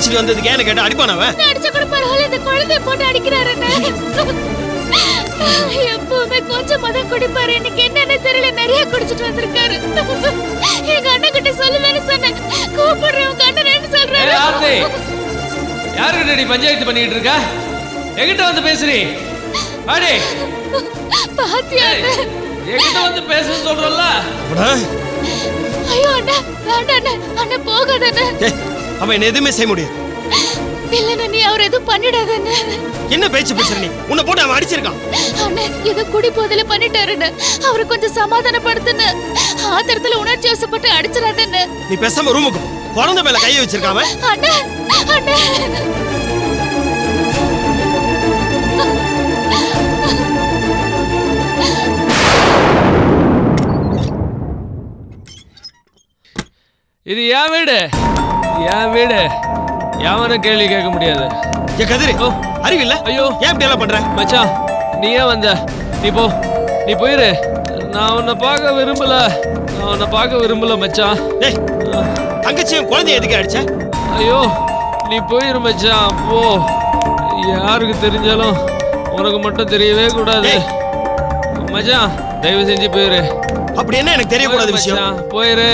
குடிச்சிட்டு வந்ததுக்கு ஏன்னு கேட்டா அடிப்பானவன். அடிச்ச கூட பரவாயில்ல, இந்த குழந்தைய போட்டு அடிக்கிறாரு. எப்பவுமே கொஞ்சம் மதம் குடிப்பாரு. இன்னைக்கு என்னன்னு தெரியல, நிறைய குடிச்சிட்டு வந்திருக்காரு. எங்க அண்ணன் கிட்ட சொல்லுவேன்னு சொன்னேன். கூப்பிடுறேன் உங்க அண்ணன் சொல்றாரு. யாருக்கிட்ட பஞ்சாயத்து பண்ணிட்டு இருக்க? என்கிட்ட வந்து பேசுறீ? அடே பாத்தியா, என்கிட்ட வந்து பேசுன்னு சொல்றல்ல. ஐயோ அண்ணா, வேண்டாண்ணே, அண்ணா போகாதண்ணே. அவன் என்ன எதுவுமே செய்ய முடியாது. இல்லண்ணே, நீ அவர் எதுவும் பண்ணிடாதண்ணே. என்ன பேச்சு பேசுற நீ? உன்னை போட்டு அவன் அடிச்சிருக்கான். அண்ணே, ஏதோ குடி போதில பண்ணிட்டாருன்னு அவரை கொஞ்சம் சமாதானப்படுத்துன்னு. ஆத்திரத்துல உணர்ச்சி வசப்பட்டு அடிச்சிடாதண்ணே. நீ பேசாம ரூமுக்கு குழந்தை மேல கையை வச்சிருக்காம. அண்ணே அண்ணே, இது என் வீடு, என் வீடு. யாவனும் கேள்வி கேட்க முடியாது. ஏ கதிரி, அறிவில்ல? ஐயோ, ஏன் இப்படி எல்லாம் பண்ற? மச்சான், நீ ஏன் வந்த? நீ போ, நீ போயிரு. நான் உன்னை பார்க்க விரும்பல மச்சான். டேய், தங்கச்சியும் குழந்தைய எதுக்கு அடிச்ச? ஐயோ, நீ போயிரு மச்சான், போ. யாருக்கு தெரிஞ்சாலும் உனக்கு மட்டும் தெரியவே கூடாது மச்சான். தயவு செஞ்சு போயிரு. அப்படி என்ன எனக்கு தெரியக்கூடாத விஷயம்? போயிரு.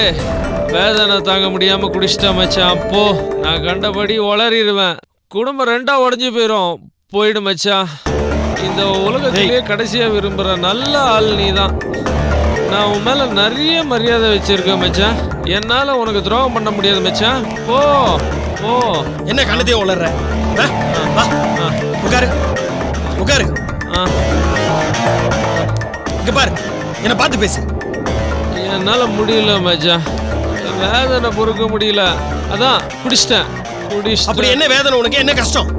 வேதனை தாங்க முடியாம குடிச்சிட்டா மச்சான், போ. நான் கண்டபடி உளறிடுவேன். குடும்பம் ரெண்டா உடஞ்சி போயிடும். போயிடு மச்சான். இந்த உலகத்திலேயே கடைசியா விரும்புற நல்ல ஆள் நீ தான். நான் உன் மேல நிறைய மரியாதை வச்சிருக்கேன் மச்சான். என்னால உனக்கு துரோகம் பண்ண முடியாது மச்சான். போ போ. என்ன கண்ணத்தையும் உளர்ற? உட்காரு உட்காரு. இங்க பாரு, என்ன பார்த்து பேசு. என்னால முடியல மச்சான், வேதனை பொறுக்க முடியல, அதான் குடிச்சிட்டேன். அப்படி என்ன வேதனை உனக்கு? என்ன கஷ்டம்?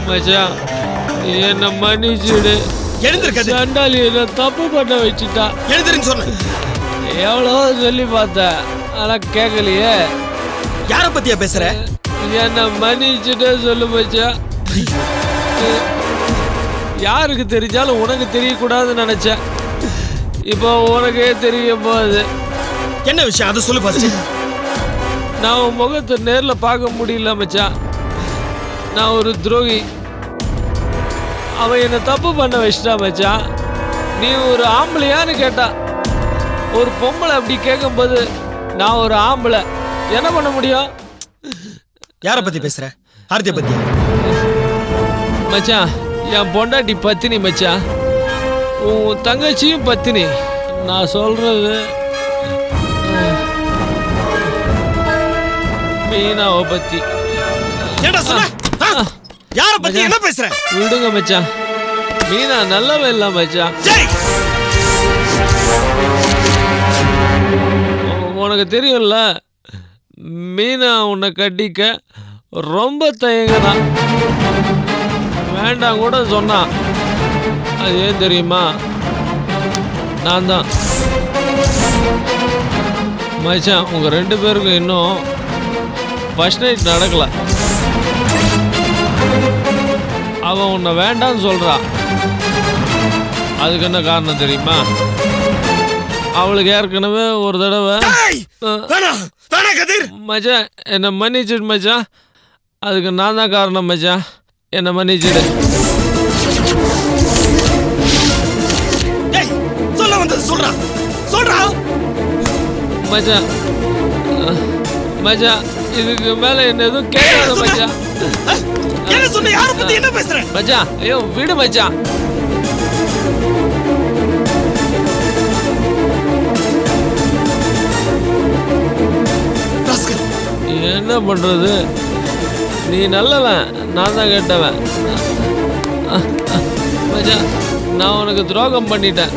மச்சான், என்ன மன்னிச்சுடு. எழுந்திருக்காது. சண்டாளி என்ன தப்பு பண்ண வச்சுட்டா. எழுந்திருன்னு சொன்ன. எவ்வளோ சொல்லி பார்த்தேன், ஆனா கேட்கலையே. யார பத்தியா பேசுற? என்ன மன்னிச்சுட்டே சொல்லு மச்சான். யாருக்கு தெரிஞ்சாலும் உனக்கு தெரியக்கூடாதுன்னு நினைச்சேன். இப்போ உனக்கே தெரியும் போது. என்ன விஷயம் அதை சொல்லு ஃபர்ஸ்ட். நான் உன் முகத்தை நேரில் பார்க்க முடியல மச்சான். நான் ஒரு துரோகி. அவன் என்னை தப்பு பண்ண வச்சிட்டா மச்சான். நீ ஒரு ஆம்பளையான்னு கேட்டா. ஒரு பொம்பளை அப்படி கேட்கும்போது நான் ஒரு ஆம்பளை, என்ன பண்ண முடியும்? யாரை பத்தி பேசுற? ஆர்த்தியை பத்தி மச்சான். என் பொண்டாட்டி பத்தினி மச்சான். உன் தங்கச்சியும் பத்தினி. நான் சொல்றது மீனாவை பத்தி. என்ன சொன்ன? யாரை பத்தி என்ன பேசுற? விடுங்க மச்சான், மீனா நல்லவே இல்ல மச்சான். உனக்கு தெரியும்ல, மீனா உன்னை கட்டிக்க ரொம்ப தயங்கதான். வேண்டாம் கூட சொன்னான். அது ஏன் தெரியுமா? நான் தான் மச்சான். உங்க ரெண்டு பேருக்கும் இன்னும் ஃபர்ஸ்ட் நைட் நடக்கல. அவன் உன்னை வேண்டான்னு சொல்றா. அதுக்கு என்ன காரணம் தெரியுமா? அவளுக்கு ஏற்கனவே ஒரு தடவை மச்சான் என்னை மன்னிச்சிடு மச்சான். அதுக்கு நான் தான் காரணம் மச்சான். என்னை மன்னிச்சிடு. மச்சான் மச்சான், இதுக்கு மேல என்ன எதுவும் கேட்காத மச்சான். என்ன சொன்ன? யாரை பத்தி என்ன பேசுற? மச்சான், ஐயோ விடு மச்சான். என்ன பண்றது? நீ நல்லவன், நான் தான் கேட்டவன் மச்சான். நான் உனக்கு துரோகம் பண்ணிட்டேன்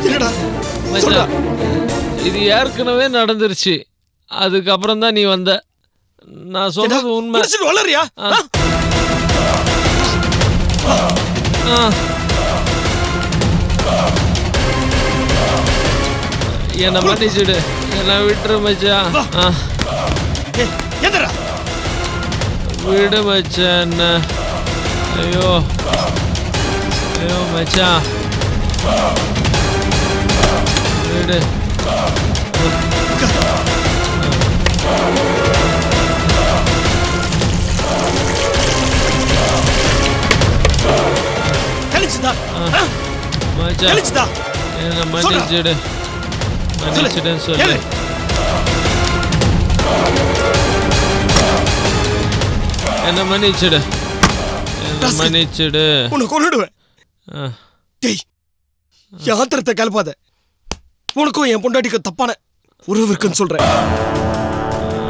மச்சான். இது ஏற்கனவே நடந்துருச்சு. அதுக்கப்புறம் தான் நீ வந்த. நான் சொல்றது உண்மை. வளரியா? என்ன மன்னிச்சுடு, என்ன விட்டுரு மச்சான். விடு மச்சான். ஐயோ ஐயோ மச்சான், விடு. கழிச்சுதா மச்சான் கழிச்சுதா என்ன மன்னிச்சிடு மன்னிச்சிடுன்னு சொல்லு. என்ன மன்னிச்சிடு என்ன மன்னிச்சிடு. உன்னை கொன்னுடுவேன். ஆ. டேய் யாத்திரத்தை கலப்பாத. உனக்கும் என் பொண்டாட்டிக்கு தப்பான உறவு இருக்குன்னு சொல்றேன்.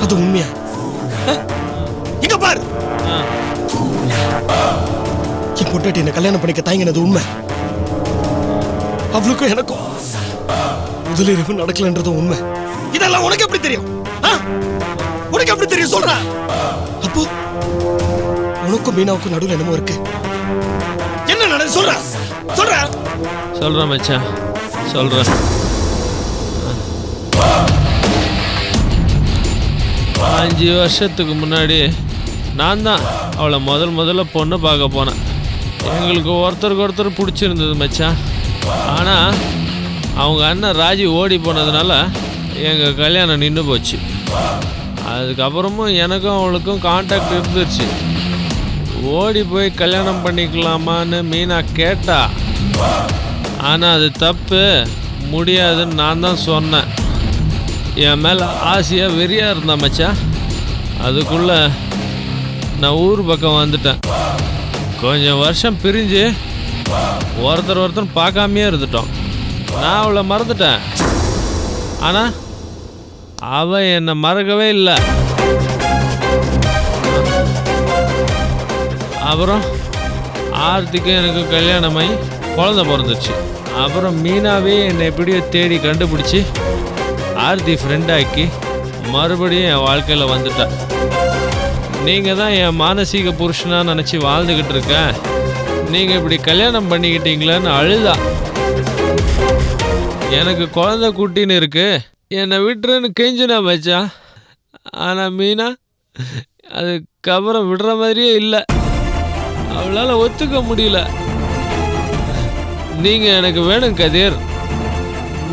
அது உண்மையா? இங்க பாரு, ஆ. என் பொண்டாட்டி என்ன கல்யாணம் பண்ணிக்க தயங்கினது உண்மை. அவளுக்கும் எனக்கும் முதலிரவு நடக்கலன்றது உண்மை. இதெல்லாம் உனக்கு எப்படி தெரியும்? உனக்கு எப்படி தெரியும் சொல்ற? அப்போ உனக்கும் மீனாவுக்கும் நடுவில் என்னமோ இருக்கு. என்ன நடந்து சொல்ற? சொல்றேன் மச்சான் சொல்றேன். 5 வருஷத்துக்கு முன்னாடி நான் தான் அவளை முதல்ல பொண்ணு பார்க்க போனேன். எங்களுக்கு ஒருத்தருக்கு ஒருத்தர் பிடிச்சிருந்தது மச்சான். ஆனால் அவங்க அண்ணன் ராஜி ஓடி போனதுனால எங்கள் கல்யாணம் நின்று போச்சு. அதுக்கப்புறமும் எனக்கும் அவளுக்கும் கான்டாக்ட் இருந்துச்சு. ஓடி போய் கல்யாணம் பண்ணிக்கலாமான்னு மீனா கேட்டா. ஆனால் அது தப்பு, முடியாதுன்னு நான் தான் சொன்னேன். என் மேலே ஆசையாக வெறியாக இருந்தேன் மச்சான். அதுக்குள்ளே நான் ஊர் பக்கம் வந்துட்டேன். கொஞ்சம் வருஷம் பிரிஞ்சு ஒருத்தர் பார்க்காமையே இருந்துட்டோம். நான் அவளை மறந்துட்டேன். ஆனால் அவள் என்னை மறக்கவே இல்லை. அப்புறம் ஆர்த்திக்கு எனக்கு கல்யாணமாகி குழந்தை பிறந்துச்சு. அப்புறம் மீனாவே என்னை எப்படியோ தேடி கண்டுபிடிச்சி ஆர்த்தி ஃப்ரெண்டாக்கி மறுபடியும் என் வாழ்க்கையில் வந்துட்டா. நீங்கள் தான் என் மானசீக புருஷனாக நினச்சி வாழ்ந்துக்கிட்டு இருக்கேன். நீங்கள் இப்படி கல்யாணம் பண்ணிக்கிட்டீங்களேன்னு அழுதா. எனக்கு குழந்தை குட்டின்னு இருக்கு, என்னை விட்டுருன்னு கெஞ்சினா மச்சா. ஆனால் மீனா அதுக்கப்புறம் விடுற மாதிரியே இல்லை. அவளால் ஒத்துக்க முடியல. நீங்கள் எனக்கு வேணும் கதிர்,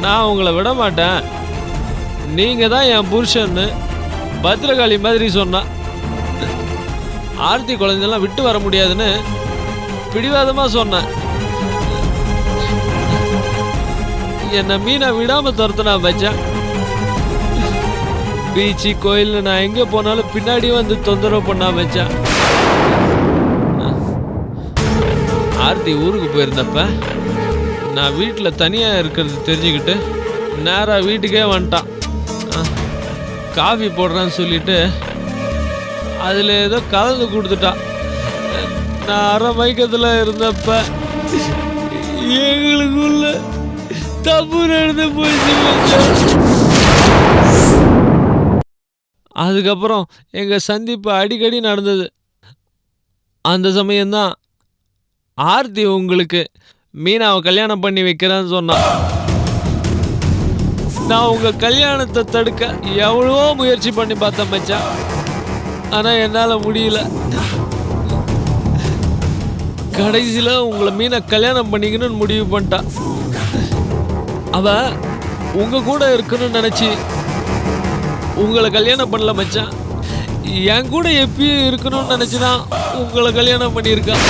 நான் உங்களை விட மாட்டேன், நீங்கள் தான் என் புருஷன்னு பத்திரகாளி மாதிரி சொன்னா. ஆர்த்தி குழந்தைலாம் விட்டு வர முடியாதுன்னு பிடிவாதமாக சொன்னேன். என்னை மீனா விடாமல் துரத்துனா மச்சான். பீச்சு கோயில் நான் எங்கே போனாலும் பின்னாடி வந்து தொந்தரவு பண்ணா மச்சான். ஆர்த்தி ஊருக்கு போயிருந்தப்ப நான் வீட்டில் தனியாக இருக்கிறது தெரிஞ்சுக்கிட்டு நேராக வீட்டுக்கே வந்துட்டான். காஃபி போடுறேன்னு சொல்லிட்டு அதில் ஏதோ கலந்து கொடுத்துட்டான். நான் அரை மயக்கத்தில் இருந்தப்ப எங்களுக்குள்ள தப்பு நடந்து போயிடுச்சு. அதுக்கப்புறம் எங்கள் சந்திப்பு அடிக்கடி நடந்தது. அந்த சமயம்தான் ஆர்த்தி உங்களுக்கு மீனாவை கல்யாணம் பண்ணி வைக்கிறேன்னு சொன்னான். நான் உங்கள் கல்யாணத்தை தடுக்க எவ்வளோ முயற்சி பண்ணி பார்த்தேன் மச்சான். ஆனால் என்னால் முடியல. கடைசியில் உங்களை மீனை கல்யாணம் பண்ணிக்கணும்னு முடிவு பண்ணிட்டா. அவள் உங்கள் கூட இருக்கணும்னு நினச்சி உங்களை கல்யாணம் பண்ணல மச்சான். என் கூட எப்பயும் இருக்கணும்னு நினச்சிதான் உங்களை கல்யாணம் பண்ணியிருக்கான்.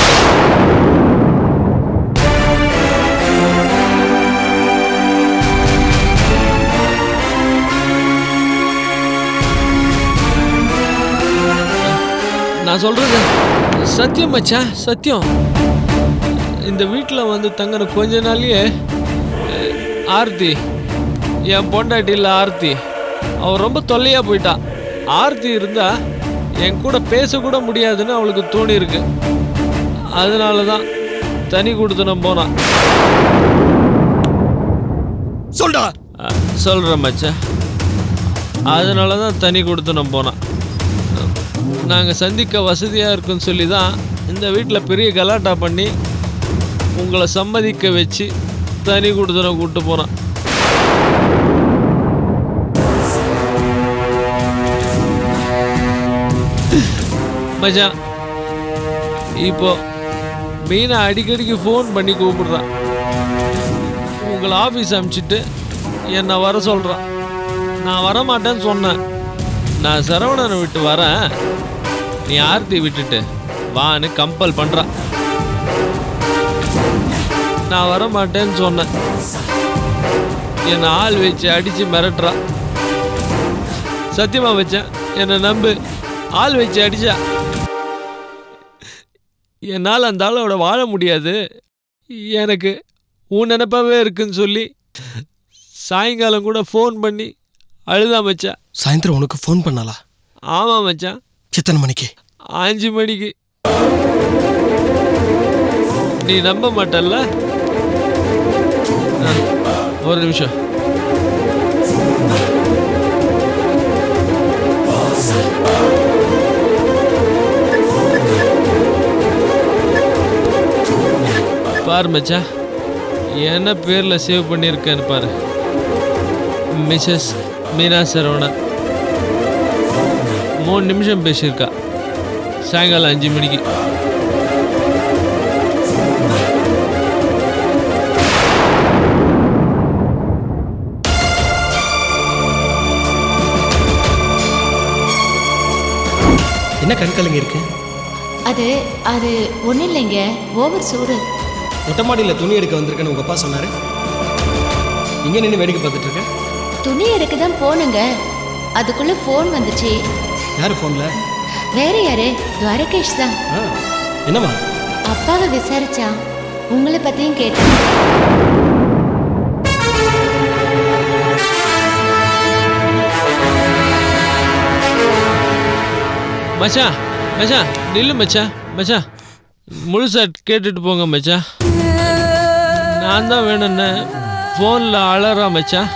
நான் சொல்றது சத்தியம் மச்சான், சத்தியம். இந்த வீட்டில் வந்து தங்கின கொஞ்ச நாள்லயே ஆர்த்தி, என் பொண்டாட்டி இல்லை ஆர்த்தி, அவள் ரொம்ப தொல்லையா போயிட்டா. ஆர்த்தி இருந்தா என் கூட பேசக்கூட முடியாதுன்னு அவளுக்கு தோணி இருக்கு. அதனால தான் தனி கொடுத்தனம் போனான். சொல்டா. சொல்கிறேன் மச்சான். அதனால தான் தனி கொடுத்தனம் போனான். நாங்கள் சந்திக்க வசதியாக இருக்குன்னு சொல்லி தான் இந்த வீட்டில் பெரிய கலாட்டா பண்ணி உங்களை சம்மதிக்க வச்சு தனி கொடுத்தனம் கூப்பிட்டு போனான். மச்சான், இப்போ மீனா அடிக்கடிக்கு ஃபோன் பண்ணி கூப்பிடுறான். உங்களை ஆஃபீஸ் அனுப்பிச்சிட்டு என்னை வர சொல்கிறான். நான் வரமாட்டேன்னு சொன்னேன். நான் சரவணனை விட்டு வரேன், நீ ஆர்த்தி விட்டுட்டு வான்னு கம்பல் பண்ணுறான். நான் வர மாட்டேன்னு சொன்னேன். என்னை ஆள் வச்சு அடிச்சு மிரட்டுறா. சத்தியமா வச்சேன், என்னை நம்பு. ஆள் வச்சு அடிச்சா. என்னால் அந்த ஆளோட வாழ முடியாது, எனக்கு உன் நினைப்பாவே இருக்குன்னு சொல்லி சாயங்காலம் கூட ஃபோன் பண்ணி அழுதா மச்சான். சாயந்தரம் உனக்கு ஃபோன் பண்ணாளா? ஆமாம் மச்சான். எத்தனை மணிக்கு? 5 மணிக்கு. நீ நம்ப மாட்டல்ல? ஒரு நிமிஷம். பாரு மச்சான், என்ன பேரில் சேவ் பண்ணியிருக்கேன்னு பாரு. மிஸ்ஸஸ் மீனா சரவணன். 3 நிமிஷம் பேசியிருக்கா, சாயங்காலம் 5 மணிக்கு. என்ன கண்கலங்க இருக்கு? அது அது ஒன்றும் இல்லைங்க, ஓவர் சூடு. மொட்டை மாடியில் துணி எடுக்க வந்திருக்கேன்னு உங்கள் அப்பா சொன்னார். இங்கே நின்று வேடிக்கை பார்த்துட்டு இருக்கேன். துணி எடுக்க தான் போனுங்க, அதுக்குள்ளே ஃபோன் வந்துச்சு. யார் ஃபோனில்? வேற யாரு? துவாரகேஷ் தான். என்னம்மா? அப்பாவை விசாரிச்சா உங்களை பற்றியும் கேட்டேன். மச்சான் மச்சான் நில்லு மச்சான். மச்சான் முழுசா கேட்டுட்டு போங்க மச்சான். நான் தான் வேணும்னு ஃபோனில் அழறா மச்சான்.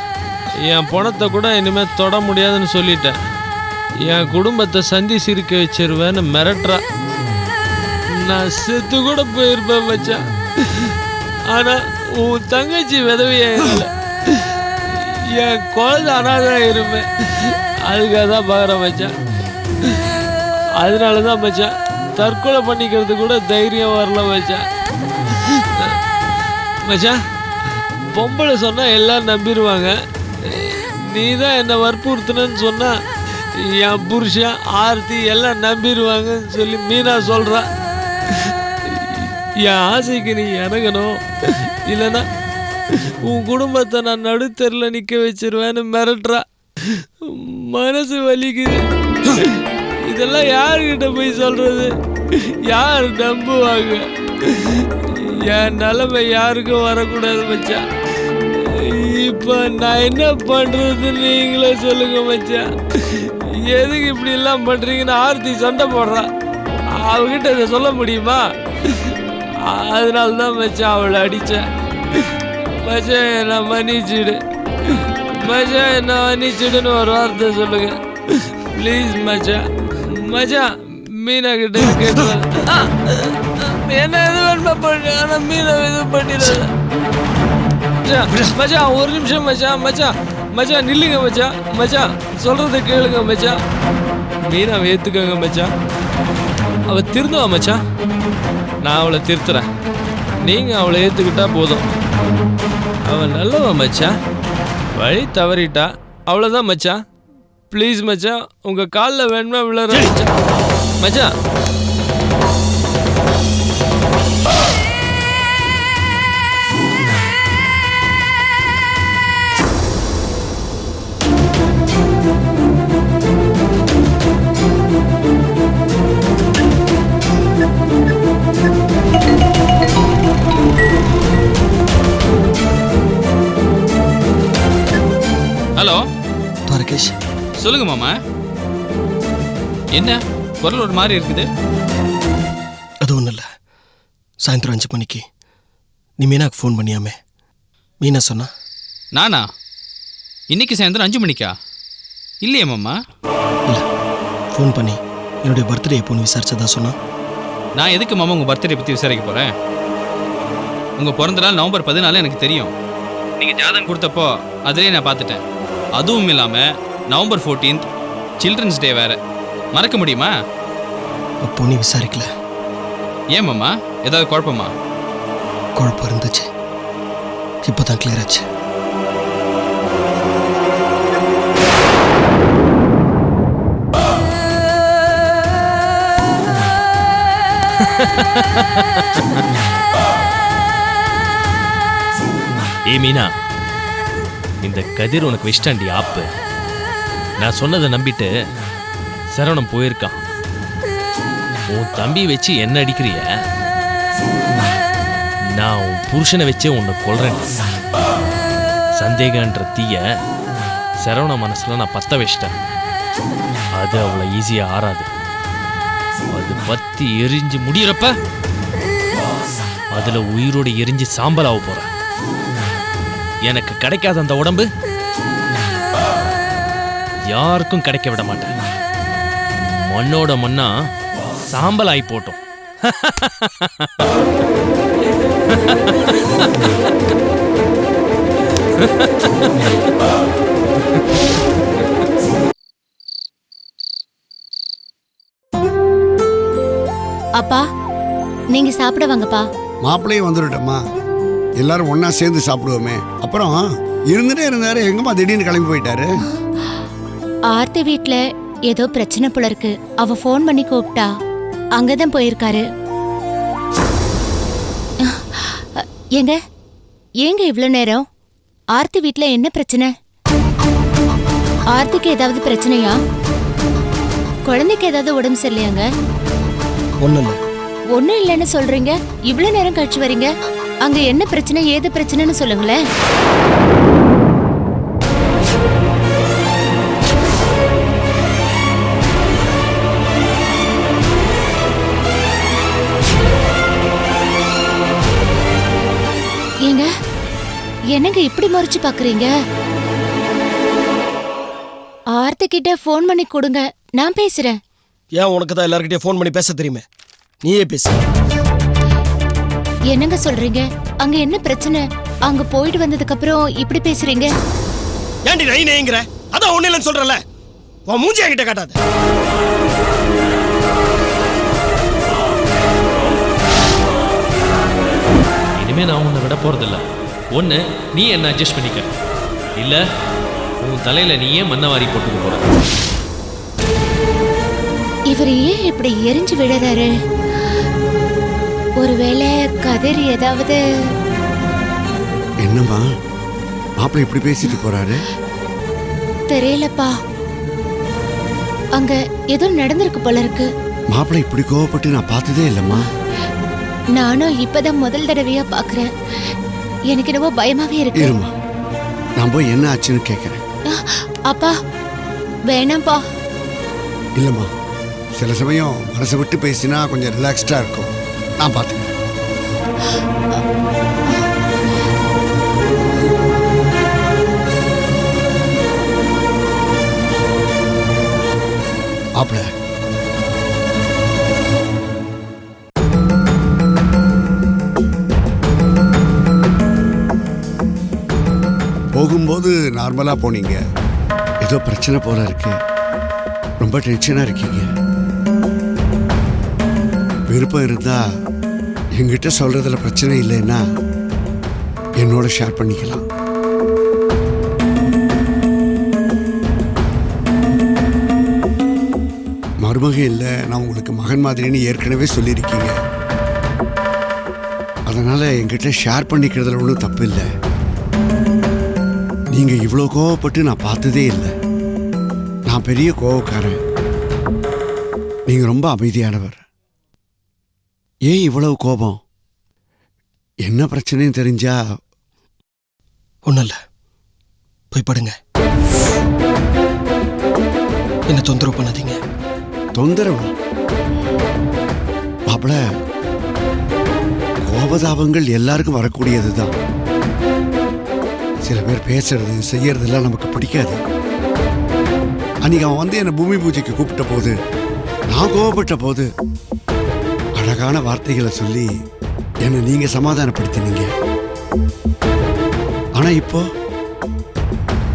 என் பணத்தை கூட இனிமேல் தொட முடியாதுன்னு சொல்லிட்டேன். என் குடும்பத்தை சந்தி சிரிக்க வச்சிருவேன்னு மிரட்டுறா. நான் செத்து கூட போயிருப்பேன் மச்சான். ஆனால் உன் தங்கச்சி விதவியாயிரல, என் குழந்தை அனாதான் இருப்பேன். அதுக்காக தான் பார்க்குறேன் மச்சான். அதனால தான் மச்சான் தற்கொலை பண்ணிக்கிறது கூட தைரியம் வரல மச்சான். மச்சான் பொம்பளை சொன்னால் எல்லாம் நம்பிடுவாங்க. நீ தான் என்னை வற்புறுத்தினு சொன்னால் என் புருஷன் ஆர்த்தி எல்லாம் நம்பிடுவாங்கன்னு சொல்லி மீனா சொல்கிறா. என் ஆசைக்கு நீ இறங்கணும், இல்லைன்னா உன் குடும்பத்தை நான் நடுத்தரில் நிற்க வச்சிருவேன்னு மிரட்டுறா. மனசு வலிக்குது. இதெல்லாம் யாருக்கிட்ட போய் சொல்றது? யார் நம்புவாங்க? என் நிலைமை யாருக்கும் வரக்கூடாது மச்சான். இப்போ நான் என்ன பண்றது நீங்களே சொல்லுங்க மச்சான். எதுக்கு இப்படி எல்லாம் பண்றீங்கன்னு ஆர்த்தி சண்டை போடுறா. அவகிட்ட இதை சொல்ல முடியுமா? அதனால தான் மச்சான் அவளை அடித்தேன். மச்சான் என்னை மன்னிச்சிடு, மச்சான் என்னை மன்னிச்சிடுன்னு ஒரு வார்த்தை சொல்லுங்க ப்ளீஸ் மச்சான். மச்சான் மீனா கிட்ட கேட்குறேன். என்ன எது வேணுமா பண்ணு, ஆனால் மீனா எதுவும் பண்ணிடுறேன் மச்சான். ஒரு நிமிஷம் மச்சான். மச்சான் மச்சான் நில்லுங்க மச்சான். மச்சான் சொல்கிறத கேளுங்க மச்சான். மீனாவை ஏற்றுக்கோங்க மச்சான். அவள் திருந்துவா மச்சான். நான் அவளை திருத்துறேன், நீங்கள் அவளை ஏற்றுக்கிட்டா போதும். அவள் நல்லவா மச்சான். வழி தவறிட்டா அவ்வளோதான் மச்சான். ப்ளீஸ் மச்சான், உங்கள் காலில் வேணுமா விழுற மச்சான். ஹலோ துவாரகேஷ். சொல்லுங்க மாமா. என்ன குரல் ஒரு மாதிரி இருக்குது? அது ஒன்றும் இல்லை. சாயந்தரம் 5 மணிக்கு நீ மீனாக்கு ஃபோன் பண்ணியாமே, மீனா சொன்னா? நானா? இன்னைக்கு சாயந்தரம் 5 மணிக்கா? இல்லையே மாமா. இல்லை, ஃபோன் பண்ணி என்னுடைய பர்த்டே எப்போன்னு விசாரிச்சதா சொன்னா. நான் எதுக்கு மாமா உங்கள் பர்த்டே பற்றி விசாரிக்க போகிறேன்? உங்கள் பிறந்த நாள் நவம்பர் 14 எனக்கு தெரியும். நீங்கள் ஜாதகம் கொடுத்தப்போ அதிலே நான் பார்த்துட்டேன். அதுவும் இல்லாமல் நவம்பர் 14 சில்ட்ரன்ஸ் டே வேறு. மறக்க முடியுமா? அப்போ நீ விசாரிக்கல. ஏன் மாமா, ஏதாவது குழப்பமா? குழப்பம் இருந்துச்சு, இப்போ தான் கிளியர் ஆச்சு. மீனா, இந்த கதிர் உனக்கு விஷ்டாண்டி ஆப்பு. நான் சொன்னதை நம்பிட்டு சரவணன் போயிருக்கான். உன் தம்பி வச்சு என்ன அடிக்கிறிய? நான் உன் புருஷனை வச்சே உன்னை கொல்றேன். சந்தேகன்ற தீய சரவண மனசுல நான் பத்த வச்சிட்டேன். அது அவ்வளோ ஈஸியா ஆறாது. அது பத்தி எரிஞ்சு முடியறப்ப அதுல உயிரோடு எரிஞ்சு சாம்பலாக போற. எனக்கு கிடைக்காத அந்த உடம்பு யாருக்கும் கிடைக்க விட மாட்டேன். மண்ணோட மண்ணா சாம்பல் ஆகி போட்டோம். அப்பா, நீங்க சாப்பிட வாங்கப்பா. மாப்பிள்ளையும் வந்துடட்டம்மா, எல்லாரும் ஒண்ணா சேர்ந்து சாப்பிடுவோமே. அப்புறம் இருந்துட்டே இருந்தாரு, எங்கம்மா திடீர்னு கிளம்பி போயிட்டாரு? ஆர்த்தி வீட்ல ஏதோ பிரச்சனை போல இருக்கு. அவ ஃபோன் பண்ணி கூப்பிட்டா அங்கதான் போயிருக்காரு. ஏங்க ஏங்க இவ்வளவு நேரம்? ஆர்த்தி வீட்ல என்ன பிரச்சனை? ஆர்த்திக்கு ஏதாவது பிரச்சனையா? குழந்தைக்கு ஏதாவது உடம்பு சரியில்லையாங்க? ஒண்ணும் இல்லைன்னு சொல்றீங்க, இவ்வளவு நேரம் கழிச்சு வரீங்க. அங்க என்ன பிரச்சனை, ஏது பிரச்சனைன்னு சொல்லுங்களேன். ஏங்க என்னங்க இப்படி மறைச்சு பாக்குறீங்க? ஆர்த்தி கிட்ட போன் பண்ணி கொடுங்க, நான் பேசுறேன். ஏன் உனக்கு தான் எல்லார்கிட்டயும் ஃபோன் பண்ணி பேச தெரியுமே, நீயே பேசு. என்னங்க சொல்றீங்க? அங்க என்ன பிரச்சனை? அங்க போயிட்டு வந்ததுக்கு அப்புறம் இப்படி பேசுறீங்க? ஏன்டி நை நைங்கற? அதான் ஒண்ணு இல்லன்னு சொல்றல. உன் மூஞ்சி என்கிட்ட காட்டாத. இனிமே நான் உன்னை விட போறதில்ல. ஒன்று, நீ என்ன அட்ஜஸ்ட் பண்ணிக்க, இல்ல உன் தலையில நீயே மண்ணை வாரி போட்டுக்க போற. இவர் ஏன் இப்படி எரிஞ்சு விடுறாரு? ஒருவேளை கதிர் ஏதாவது... என்னம்மா மாப்பிள்ளை இப்படி பேசிட்டு போறாரு? தெரியலப்பா, அங்க ஏதோ நடந்திருக்கு போல இருக்கு. மாப்பிள்ளை இப்படி கோவப்பட்டு நான் பார்த்ததே இல்லம்மா. நானும் இப்பதான் முதல் தடவையா பாக்குறேன். எனக்கு என்னவோ பயமாவே இருக்கு. இருமா, நான் போய் என்ன ஆச்சுன்னு கேட்கறேன். அப்பா வேணாம்ப்பா. இல்லம்மா, சில சமயம் மனசை விட்டு பேசினா கொஞ்சம் ரிலாக்ஸ்டா இருக்கும். நான் பார்த்துக்கிறேன். மாப்பிள்ள, போகும்போது நார்மலா போனீங்க, ஏதோ பிரச்சனை போல இருக்கு, ரொம்ப டென்ஷனா இருக்கீங்க. விருப்பம் இருந்தா என்கிட்ட சொல்றதுல பிரச்சனை இல்லைன்னா என்னோட ஷேர் பண்ணிக்கலாம். மருமக இல்லை, நான் உங்களுக்கு மகன் மாதிரின்னு ஏற்கனவே சொல்லியிருக்கீங்க. அதனால என்கிட்ட ஷேர் பண்ணிக்கிறதுல ஒன்றும் தப்பு இல்லை. நீங்க இவ்வளோ கோவப்பட்டு நான் பார்த்ததே இல்லை. நான் பெரிய கோவக்காரன், நீங்க ரொம்ப அமைதியானவர். ஏன் இவ்வளவு கோபம்? என்ன பிரச்சனைன்னு தெரிஞ்சா? ஒன்றும் இல்லை, போய் படுங்க. என்ன தொந்தரவு பண்ணாதீங்க. தொந்தரவு? மாப்பிள, கோபதாபங்கள் எல்லாருக்கும் வரக்கூடியதுதான். சில பேர் பேசுறது செய்யறதெல்லாம் நமக்கு பிடிக்காது. அன்னைக்கு அவன் வந்து என்னை பூமி பூஜைக்கு கூப்பிட்ட போது, நான் கோபப்பட்ட போது அழகான வார்த்தைகளை சொல்லி என்னை நீங்க சமாதானப்படுத்தினீங்க. ஆனா இப்போ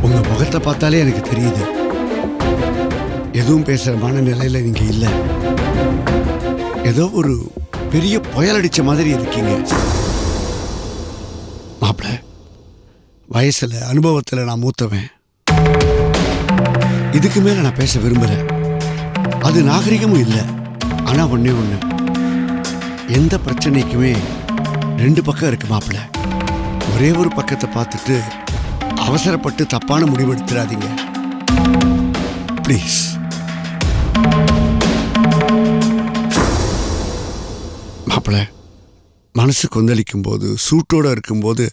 உங்க முகத்தை பார்த்தாலே எனக்கு தெரியுது, எதுவும் பேசுற மனநிலையில நீங்க இல்ல. ஏதோ ஒரு பெரிய புயல் அடிச்ச மாதிரி இருக்கீங்க. மாப்பிள, வயசுல அனுபவத்துல நான் மூத்தவன். இதுக்கு மேல நான் பேச விரும்பல. அது நாகரிகமும் இல்லை. ஆனா ஒண்ணே ஒண்ணு, எந்த பிரச்சனைக்குமே ரெண்டு பக்கம் இருக்கு மாப்பிள. ஒரே ஒரு பக்கத்தை பார்த்துட்டு அவசரப்பட்டு தப்பான முடிவு எடுத்துடாதீங்க ப்ளீஸ். மாப்பிள்ள, மனசு கொந்தளிக்கும் போது சூட்டோட இருக்கும்போது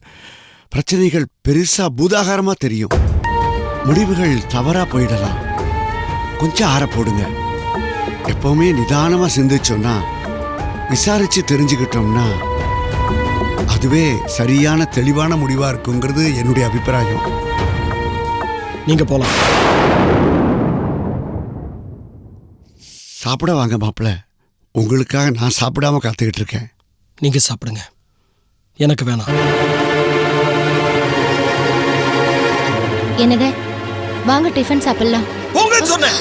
பிரச்சனைகள் பெருசா பூதாகாரமா தெரியும். முடிவுகள் தவறா போயிடலாம். கொஞ்சம் ஆற போடுங்க. எப்பவுமே நிதானமா சிந்திச்சோம்னா, விசாரிச்சு தெரிஞ்சுக்கிட்டோம்னா அதுவே சரியான தெளிவான முடிவா இருக்குங்கிறது என்னுடைய அபிப்பிராயம். நீங்க போலாம். சாப்பிட வாங்க மாப்பிள்ள. உங்களுக்காக நான் சாப்பிடாம காத்துக்கிட்டு இருக்கேன். நீங்க சாப்பிடுங்க, எனக்கு வேணாம். என்னங்க, வாங்க டிஃபன் சாப்பிடலாம். போங்க சொன்னேன்.